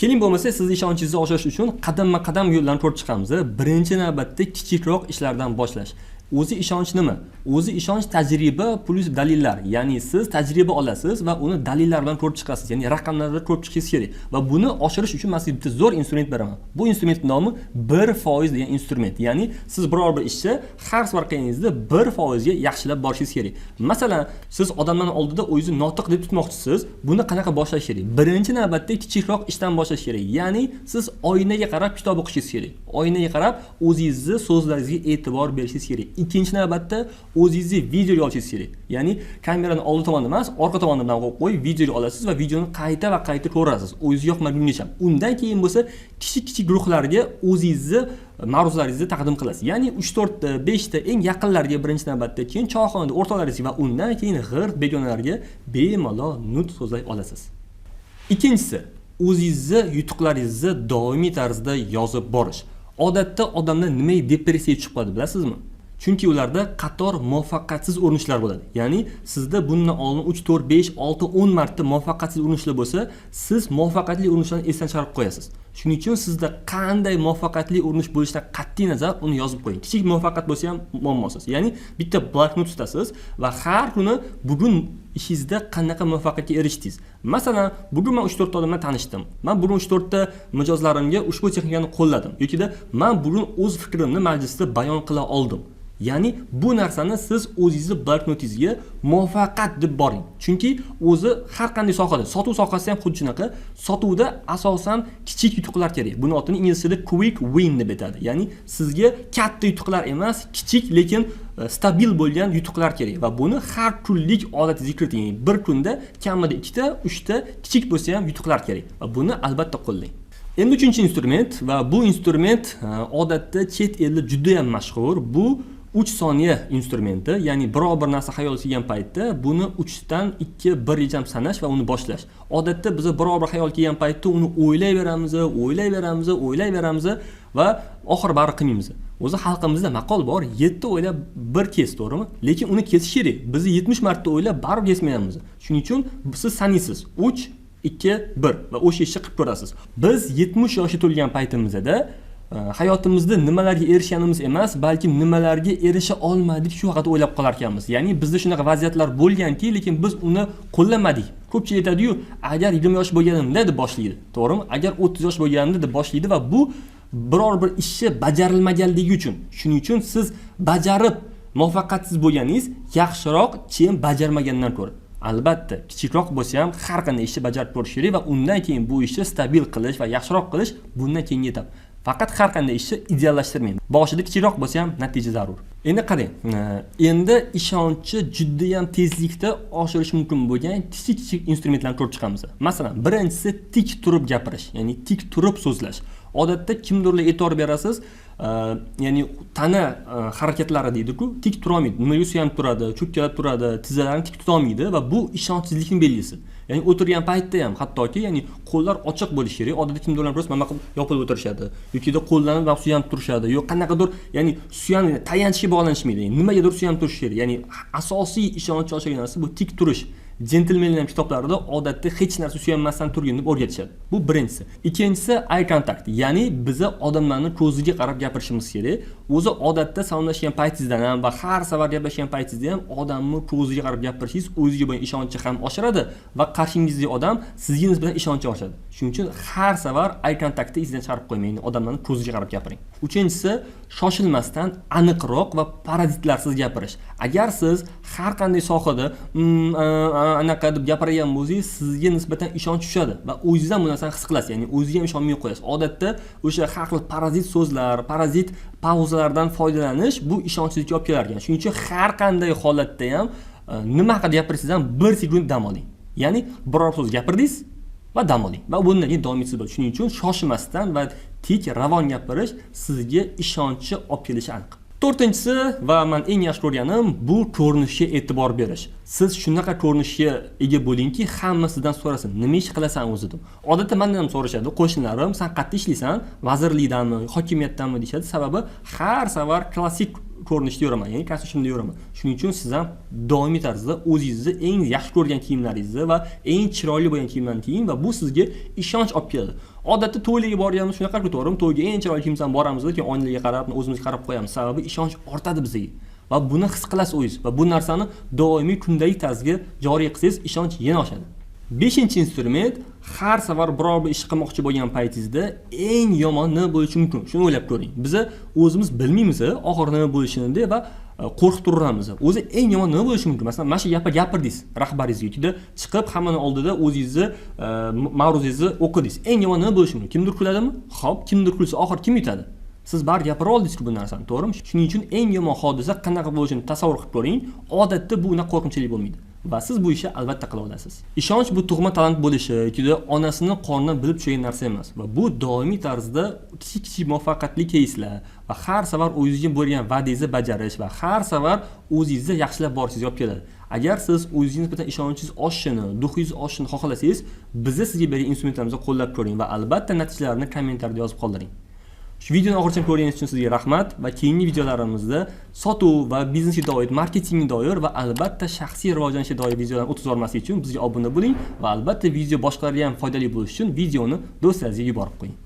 Keling bo'lmasa, sizni ishonchingizni oshirish uchun qadamma-qadam yo'llarni ko'rib chiqamiz. Birinchi navbatda kichikroq ishlardan boshlash. O'zi ishonch nima? O'zi ishonch tajriba plus dalillar. Ya'ni siz tajriba olasiz va uni dalillar bilan ko'rib chiqasiz. Ya'ni raqamlarda ko'rib chiqishingiz kerak. Va buni oshirish uchun men sizga bitta zo'r instrument beraman. Bu instrument nomi 1% degan instrument. Ya'ni siz biror bir ishni har safar qilganingizda 1% ga yaxshilab borishingiz kerak. Masalan, siz odamlarning oldida o'zingizni notiq deb tutmoqchisiz. Buni qanaqa boshlash kerak? Birinchi navbatda kichikroq ishdan boshlash kerak. Ya'ni siz oynaga qarab kitob o'qishingiz kerak. Oynaga qarab o'zingizni so'zlaringizga e'tibor berishingiz kerak. Ikkinchi navbatda o'zingizni videoga olishingiz kerak. Ya'ni kamerani oldi tomonda emas, orqa tomondan qo'yib videoga olasiz va videoni qayta va qayta ko'rasiz. O'zingiz yoqmaguncha. Undan keyin bo'lsa kichik guruhlarga o'zingizni ma'ruzalaringizni taqdim qilasiz. Ya'ni 3-4 ta, 5 ta eng yaqinlarga birinchi navbatda, keyin choyxonada o'rtalaringizga va undan keyin g'irt begonalarga bemalol nutq so'zlay olasiz. Ikkinchisi, o'zingizni yutuqlaringizni doimiy tarzda yozib borish. Odatda odamlar nimaga depressiyaga tushib qoladi, bilasizmi? Chunki ularda qator muvaffaqiyatsiz urinishlar bo'ladi. Ya'ni sizda bundan oldin 3, 4, 5, 6, 10 marta muvaffaqiyatsiz urinishlar bo'lsa, siz muvaffaqiyatli urinishlarni esdan chiqarib qo'yasiz. Shuning uchun sizda qanday muvaffaqiyatli urinish bo'lishidan qat'iy nazar uni yozib qo'ying. Kichik muvaffaqiyat bo'lsa ham muammosiz. Ya'ni bitta bloknot tutasiz va har kuni bugun ishingizda qanaqa muvaffaqiyatga erishdingiz. Masalan, bugun men 3-4 ta odam bilan tanishdim. Men bugun 3-4 ta mijozlarimga ushbu texnikani qo'lladim. Yokida men bugun o'z fikrimni majlisda bayon qila oldim. Ya'ni bu narsani siz o'zingizni bloknotingizga muvaffaqiyat deb boring. Chunki o'zi har qanday sohada, sotuv sohasida ham xuddi shunaqa, sotuvda asosan kichik yutuqlar kerak. Buni otini ingliz tilida quick win deb aytadi. Ya'ni sizga katta yutuqlar emas, kichik lekin stabil bo'lgan yutuqlar kerak va buni har kunlik odatingizga kiriting. Bir kunda kamida 2 ta, 3 ta kichik bo'lsa ham yutuqlar kerak va buni albatta qo'llang. Endi uchinchi instrument va bu instrument odatda chet elda juda ham mashhur. Bu 3 soniya instrumenti, ya'ni biror bir narsa xayolga kelgan paytda buni 3 dan 2, 1 rejam sanash va uni boshlash. Odatda biz biror bir xayol kelgan paytda uni o'ylayveramiz va oxir bari qilmaymiz. O'zi xalqimizda maqol bor, 7 o'ylab 1 kes, to'g'rimi? Lekin uni kesish kerak. Biz 70 marta o'ylab baribir kesmayapmiz. Shuning uchun siz sanaysiz. 3, 2, 1 va o'sha ishni qilib ko'rasiz. Biz 70 yoshga to'lgan paytimizda hayotimizda nimalarga erishganimiz emas, balki nimalarga erisha olmadik shu haqida o'ylab qolar ekanmiz. Ya'ni bizda shunaqa vaziyatlar bo'lganki, lekin biz uni qo'llamadik. Ko'pchilik aytadi-yu, agar 20 yosh bo'lganimda deb boshlaydi, to'g'rimi? Agar 30 yosh bo'lganimda deb boshlaydi va bu biror bir ishni bajarilmaganligi uchun. Shuning uchun siz bajarib muvaffaqiyatsiz bo'lganingiz yaxshiroq chem bajarmagandan ko'ra. Albatta, kichikroq bo'lsa ham har qanday ishni bajarib ko'rish kerak va undan keyin bu ishni stabil qilish va yaxshiroq qilish bundan keyin yetadi. Faqat har qanday ishni ideallashtirmang. Boshida kichikroq bo'lsa ham natija zarur. Endi qarang, endi ishonchni juda ham tezlikda oshirish mumkin bo'lgan kichik instrumentlarni ko'rib chiqamiz. Masalan, birinchisi tik turib gapirish, ya'ni tik turib so'zlash. Odatda kimdirlar e'tibor berasiz, ya'ni tana harakatlari deydi-ku, tik tura olmaydi. Nimaga suyanib turadi, cho'kkalab turadi, tizzalarini tik tuta olmaydi va bu ishonchsizlikning belgisi. Ya'ni o'tirgan paytda ham hattoki, ya'ni qo'llar ochiq bo'lishi kerak. Odatda kimdirlar biroz mana qilib yopilib o'tirishadi yoki qo'llarni va suyanib turishadi. Yo'q, qanaqadir, ya'ni tayanchga bog'lanishmaydi. Nimagadir suyanib turish kerak. Ya'ni asosiy ishonch oshirgan narsa bu tik turish. Gentlemenlar kitoblarida odatda hech narsa suyanmasdan turgin deb o'rgatishadi. Bu birinchisi. Ikkinchisi eye contact, ya'ni biz odamlarning ko'ziga qarab gapirishimiz kerak. O'zi odatda salomlashgan paytingizda ham va har safar gaplashgan paytingizda ham odamning ko'ziga qarab gapirishingiz o'ziga bo'lgan ishonchni ham oshiradi va qarshingizdagi odam sizga nisbatan ishonchi oshadi. Shuning uchun har safar eye contactni esdan chiqarib qo'ymang, odamlarning ko'ziga qarab gapiring. Uchinchisi, shoshilmasdan aniqroq va parazitlarsiz gapirish. Agar siz har qanday sohada anaqa deb gapirgan bo'lsangiz, sizga nisbatan ishonch tushadi va o'zingizdan bu narsani his qilasiz, ya'ni o'zingizga ham ishonmay qo'yasiz. Odatda o'sha har xil parazit so'zlar, parazit pauzalardan foydalanish bu ishonchsizlikka olib kelar ekan. Shuning uchun har qanday holatda ham nima haqida gapirsangiz ham 1 sekund dam oling. Ya'ni biror so'z gapirdingiz va dam oling va bundan keyin davom etasiz. Shuning uchun shoshmasdan va tik ravon gapirish sizga ishonchni olib kelishi aniq. To'rtinchisi va men eng yaxshi ko'rganim bu ko'rinishga e'tibor berish. Siz shunaqa ko'rinishga ega bo'lingki, hamma sizdan so'rasin, nima ish qilasan o'zi deb. Odatda mendan ham so'rashadi, qo'shnilarim, sen qayerda ishlaysan? Vazirlikdanmi, hokimiyatdanmi deyshadi. Sababi har safar klassik ko'rinishda yuraman, ya'ni kostyumda yuraman. Shuning uchun siz ham doimiy tarzda o'zingizni eng yaxshi ko'rgan kiyimlaringizni va eng chiroyli bo'lgan kiyimlarni kiying va bu sizga ishonch olib keladi. Odatda to'ylarga borganmiz, shunaqa qilib to'g'rimi? To'yga eng chiroyli kimsan boramiz, keyin oynalarga qarab, o'zimizga qarab qo'yamiz. Sababi ishonch ortadi bizga. Va buni his qilasiz o'zingiz va bu narsani doimiy kundalik tarzga joriy qilsangiz, ishonch yana oshadi. 5-instrument, har safar biror bir ish qilmoqchi bo'lgan paytingizda eng yomon nima bo'lishi mumkin? Shuni o'ylab ko'ring. Biz o'zimiz bilmaymiz, oxiri nima bo'lishini va qo'rqib turamiz. O'zi eng yomon nima bo'lishi mumkin? Masalan, mana shu gapni gapirdingiz rahbaringizga, juda chiqib hammaning oldida o'zingizni ma'ruzingizni o'qidingiz. Eng yomon nima bo'lishi mumkin? Kimdir kuladimi? Xo'p, kimdir kulsa, oxir kim yutadi? Siz bari gapira oldingiz-ku bu narsani, to'g'rimi? Shuning uchun eng yomon hodisa qanaqa bo'lishini tasavvur qilib ko'ring. Odatda bu unaqa qo'rqinchli bo'lmaydi. Va siz bu ishni albatta qila olasiz. Ishonch bu tug'ma talant bo'lishi, yoki onasining qornidan bilib tushgan narsa emas va bu doimiy tarzda kichik muvaffaqiyatli keyslar va har safar o'zingizga bo'lgan va'dangizni bajarish va har safar o'zingizni yaxshilab borishingiz olib keladi. Agar siz o'zingiz bilan ishonchingiz oshishini, duxingiz oshishini xohlasangiz, bizni sizga bergan instrumentlarimizni qo'llab ko'ring va albatta natijalarini kommentariyada yozib qoldiring. Shu videoni oxirigacha ko'rganingiz uchun sizga rahmat va keyingi videolarimizda sotuv va biznesga doir, marketingga doir va albatta shaxsiy rivojlanishga doir videolarni o'tib olmaslik uchun bizga obuna bo'ling va albatta video boshqalarga ham foydali bo'lishi uchun videoni do'stlaringizga yuborib qo'ying.